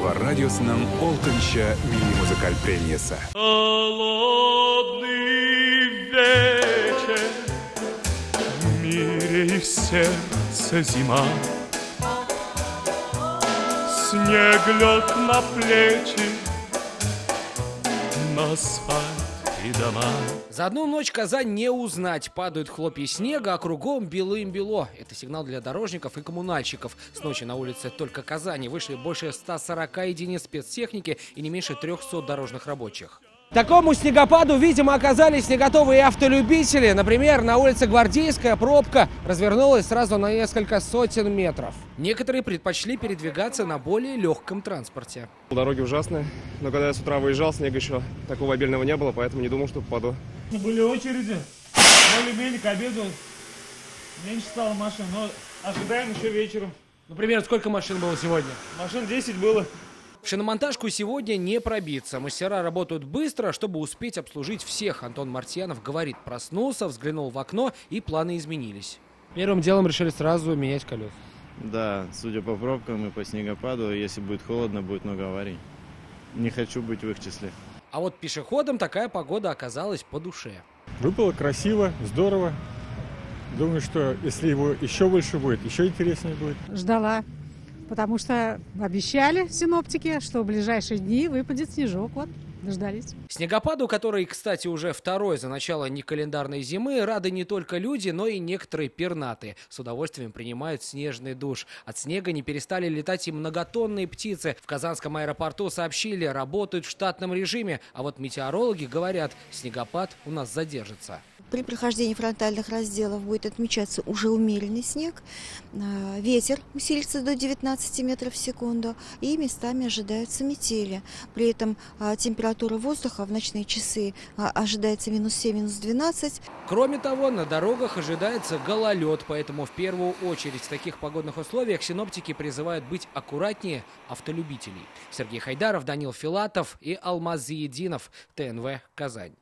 var radyosының olqinchi milliy muzikal premiyasi. Холодный вечер, в мире и в сердце зима. Снег лег на плечи, на асфальт и дома. За одну ночь Казань не узнать. Падают хлопья снега, а кругом белым-бело. Это сигнал для дорожников и коммунальщиков. С ночи на улице только Казани вышли больше 140 единиц спецтехники и не меньше 300 дорожных рабочих. Такому снегопаду, видимо, оказались не готовы и автолюбители. Например, на улице Гвардейская пробка развернулась сразу на несколько сотен метров. Некоторые предпочли передвигаться на более легком транспорте. Дороги ужасные, но когда я с утра выезжал, снега еще такого обильного не было, поэтому не думал, что попаду. Были очереди, более-менее к обеду меньше стало машин, но ожидаем еще вечером. Например, сколько машин было сегодня? Машин 10 было. В шиномонтажку сегодня не пробиться. Мастера работают быстро, чтобы успеть обслужить всех. Антон Мартьянов говорит, проснулся, взглянул в окно и планы изменились. Первым делом решили сразу менять колеса. Да, судя по пробкам и по снегопаду, если будет холодно, будет много аварий. Не хочу быть в их числе. А вот пешеходам такая погода оказалась по душе. Выпало красиво, здорово. Думаю, что если его еще больше будет, еще интереснее будет. Ждала, потому что обещали синоптики, что в ближайшие дни выпадет снежок. Вот, дождались. Снегопаду, который, кстати, уже второй за начало некалендарной зимы, рады не только люди, но и некоторые пернатые. С удовольствием принимают снежный душ. От снега не перестали летать и многотонные птицы. В Казанском аэропорту сообщили, работают в штатном режиме. А вот метеорологи говорят, снегопад у нас задержится. При прохождении фронтальных разделов будет отмечаться уже умеренный снег. Ветер усилится до 19 метров в секунду и местами ожидаются метели. При этом температура воздуха в ночные часы ожидается -7, -12. Кроме того, на дорогах ожидается гололед, поэтому в первую очередь в таких погодных условиях синоптики призывают быть аккуратнее автолюбителей. Сергей Хайдаров, Данил Филатов и Алмаз Зиединов, ТНВ, Казань.